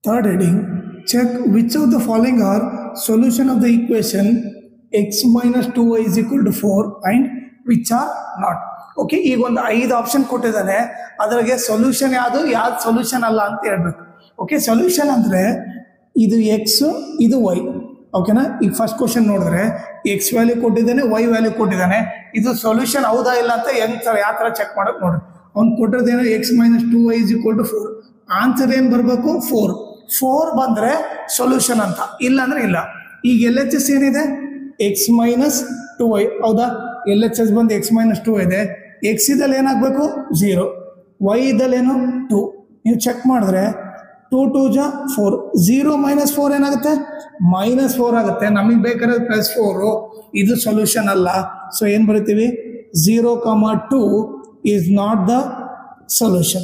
Third heading, check which of the following are solution of the equation x minus 2y is equal to 4 and which are not. Okay, ಈಗ ಒಂದು 5 option ಕೊಟ್ಟಿದ್ದಾನೆ, ಅದ್ರಾಗೆ solution ಯಾವ್ದು solution ಅಲ್ಲ ಅಂತ ಹೇಳ್ಬೇಕು. Okay, solution ಅಂದರೆ ಇದು ಎಕ್ಸ್ ಇದು ವೈ. ಓಕೆನಾ, ಈಗ ಫಸ್ಟ್ ಕ್ವಶನ್ ನೋಡಿದ್ರೆ ಎಕ್ಸ್ ವ್ಯಾಲ್ಯೂ ಕೊಟ್ಟಿದ್ದಾನೆ, ವೈ ವ್ಯಾಲ್ಯೂ ಕೊಟ್ಟಿದ್ದಾನೆ. ಇದು ಸೊಲ್ಯೂಷನ್ ಹೌದಾ ಇಲ್ಲ ಅಂತ ಯಾವ ಥರ ಚೆಕ್ ಮಾಡೋಕೆ ನೋಡ್ರಿ. ಅವ್ನು ಕೊಟ್ಟಿರೋದೇನೋ x minus 2y is equal to 4. Answer ಏನು ಬರಬೇಕು? 4 ಬಂದರೆ ಸೊಲ್ಯೂಷನ್ ಅಂತ, ಇಲ್ಲ ಅಂದ್ರೆ ಇಲ್ಲ. ಈಗ ಎಲ್ ಎಚ್ ಎಸ್ ಏನಿದೆ? X minus 2y. ಹೌದಾ, ಎಲ್ ಎಚ್ ಎಸ್ ಬಂದು ಎಕ್ಸ್ ಮೈನಸ್ 2 ಇದೆ. ಎಕ್ಸ್ ಇದ್ದಲ್ಲಿ ಏನಾಗಬೇಕು? 0. ವೈ ಇದ್ದಲ್ಲೇನು? 2. ನೀವು ಚೆಕ್ ಮಾಡಿದ್ರೆ 2 2 ಜಾ 4. 0 ಮೈನಸ್ 4 ಏನಾಗುತ್ತೆ? -4 ಆಗುತ್ತೆ. ನಮಗೆ ಬೇಕಾದ್ರೆ +4. ಇದು ಸೊಲ್ಯೂಷನ್ ಅಲ್ಲ. ಸೊ ಏನು ಬರಿತೀವಿ? 0, 2 is not the solution.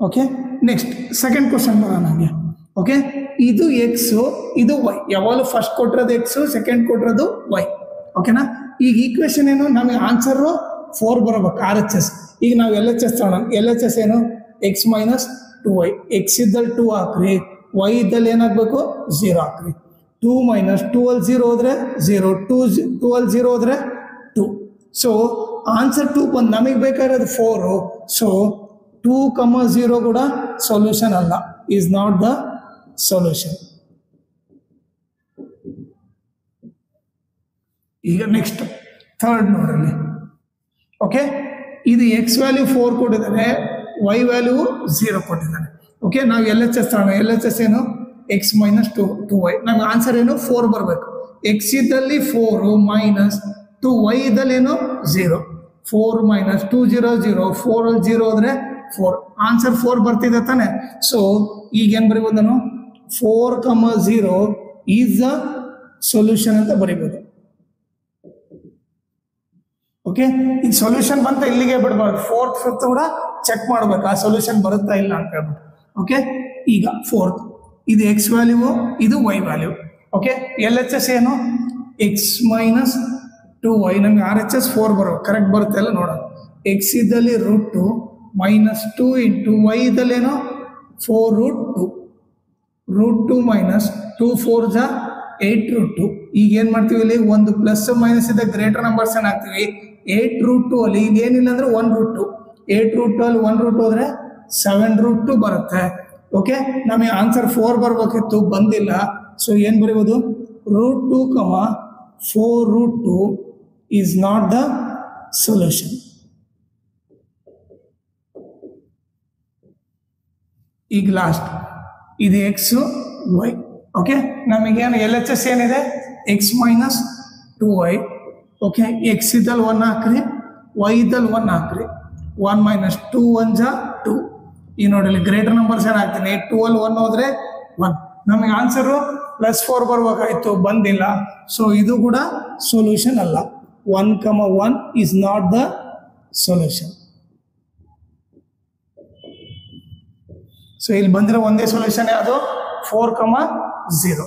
Okay, next second question ಬರೋಣ ನಮಗೆ. ಓಕೆ, ಇದು ಎಕ್ಸ್ ಇದು ವೈ. ಯಾವಾಗಲೂ ಫಸ್ಟ್ ಕೊಟ್ಟಿರೋದು ಎಕ್ಸ್, ಸೆಕೆಂಡ್ ಕೊಟ್ಟಿರೋದು ವೈ. ಓಕೆನಾ, ಈಗ ಈಕ್ವೇಶನ್ ಏನು? ನಮಗೆ ಆನ್ಸರು 4 ಬರಬೇಕು, ಆರ್ ಎಚ್ ಎಸ್. ಈಗ ನಾವು ಎಲ್ ಎಚ್ ಎಸ್ ತಗೊಳ್ಳೋಣ. ಎಲ್ ಎಚ್ ಎಸ್ ಏನು? X minus 2y. ಎಕ್ಸ್ ಇದ್ದಲ್ಲಿ 2 ಹಾಕ್ರಿ, ವೈ ಇದ್ದಲ್ಲಿ ಏನಾಗಬೇಕು? 0 ಹಾಕ್ರಿ. 2 ಮೈನಸ್ 2 ಅಲ್ಲಿ 0 ಹೋದ್ರೆ 0, 2 ಅಲ್ಲಿ 0 ಹೋದ್ರೆ 2. ಸೊ ಆನ್ಸರ್ 2 ಬಂದು ನಮಗೆ ಬೇಕಾಗಿರೋದು 4. ಸೊ 2, 0 ಕೂಡ ಸೊಲ್ಯೂಷನ್ ಅಲ್ಲ, ಈಸ್ ನಾಟ್ ದ ಸೊಲ್ಯೂಷನ್. ಈಗ ನೆಕ್ಸ್ಟ್ ಥರ್ಡ್ ನೋಡ್ರಿ. ಓಕೆ, ಇದು ಎಕ್ಸ್ ವ್ಯಾಲ್ಯೂ 4 ಕೊಟ್ಟಿದ್ದಾನೆ, ವೈ ವ್ಯಾಲ್ಯೂ 0 ಕೊಟ್ಟಿದ್ದಾನೆ. ಓಕೆ, ನಾವು ಎಲ್ ಎಚ್ ಎಸ್ ತಗೋಣ. ಎಲ್ ಎಚ್ ಎಸ್ ಏನು? X minus 2y. ನಮ್ಗೆ ಆನ್ಸರ್ ಏನು? 4 ಬರಬೇಕು. ಎಕ್ಸ್ ಇದ್ದಲ್ಲಿ 4 ಮೈನಸ್ 2y ಇದ್ದಲ್ಲಿ ಏನು? 0. 4 ಮೈನಸ್ 2 0 0. 4 ಅಲ್ಲಿ 0 ಹೋದ್ರೆ 4. ಆನ್ಸರ್ 4 ಬರ್ತಿದೆ ತಾನೆ. ಸೊ ಈಗ ಏನು ಬರಿಬೋದು ನಾನು? 4, 0 ಈಸ್ ದ ಸೊಲ್ಯೂಷನ್ ಅಂತ ಬರಿಬೋದು. ಓಕೆ, ಈಗ ಸೊಲ್ಯೂಷನ್ ಬಂತ ಇಲ್ಲಿಗೆ ಬಿಡಬಾರ್ದು. 4th 5th ಕೂಡ ಚೆಕ್ ಮಾಡ್ಬೇಕು, ಆ ಸೊಲ್ಯೂಷನ್ ಬರುತ್ತಾ ಇಲ್ಲ ಅಂತ ಹೇಳ್ಬಿಟ್ಟು. ಓಕೆ, ಈಗ 4th ಇದು ಎಕ್ಸ್ ವ್ಯಾಲ್ಯೂ, ಇದು y value. Okay, L H S ಏನು? X minus 2y. ನಮಗೆ ಆರ್ ಎಚ್ ಎಸ್ 4 ಬರೋ ಕರೆಕ್ಟ್ ಬರುತ್ತೆ ಅಲ್ಲ ನೋಡೋಣ. ಎಕ್ಸ್ ಇದ್ದಲ್ಲಿ √2 ಮೈನಸ್ 2 ಇಂಟು ವೈ ಇದ್ದಲ್ಲೇನೋ 4√2. √2 ಮೈನಸ್ 2 4 ಜಾ 8√2. ಈಗ ಏನು ಮಾಡ್ತೀವಿ? ಇಲ್ಲಿ ಒಂದು ಪ್ಲಸ್ ಮೈನಸ್ ಇದ್ದ ಗ್ರೇಟರ್ ನಂಬರ್ಸ್ ಏನು ಹಾಕ್ತೀವಿ? 8√2 ಅಲ್ಲಿ ಈಗ ಏನಿಲ್ಲ ಅಂದ್ರೆ 1√2. 8√2 ಅಲ್ಲಿ 1√2 ಹೋದ್ರೆ 7√2 ಬರುತ್ತೆ. ಓಕೆ, ನಮಗೆ ಆನ್ಸರ್ 4 ಬರ್ಬೇಕಿತ್ತು, ಬಂದಿಲ್ಲ. ಸೊ ಏನು ಬರೀಬೋದು? √2, 4√2 ಈಸ್ ನಾಟ್ ದ ಸೊಲ್ಯೂಷನ್. ಈಗ ಲಾಸ್ಟ್ ಇದು ಎಕ್ಸ್ ವೈ. ಓಕೆ, ನಮಗೇನು ಎಲ್ ಎಚ್ ಎಸ್ ಏನಿದೆ? X minus 2y. Okay, X ಇದ್ದಲ್ಲಿ 1 ಹಾಕ್ರಿ, ವೈ ಇದ್ದಲ್ಲಿ 1 ಹಾಕ್ರಿ. 1 ಮೈನಸ್ 2 1 ಜಾ 2. ಈ ನೋಡಿ ಗ್ರೇಟರ್ ನಂಬರ್ಸ್ ಏನು ಹಾಕ್ತೀನಿ? 2 ಅಲ್ಲಿ 1 ಹೋದ್ರೆ 1. ನಮಗೆ ಆನ್ಸರು +4 ಬರ್ಬೇಕಾಯ್ತು, ಬಂದಿಲ್ಲ. ಸೊ ಇದು ಕೂಡ ಸೊಲ್ಯೂಷನ್ ಅಲ್ಲ. 1, 1 is not the solution. So ಇಲ್ಲಿ ಬಂದಿರೋ ಒಂದೇ ಸೊಲ್ಯೂಷನ್ ಯಾವುದು? 4, 0.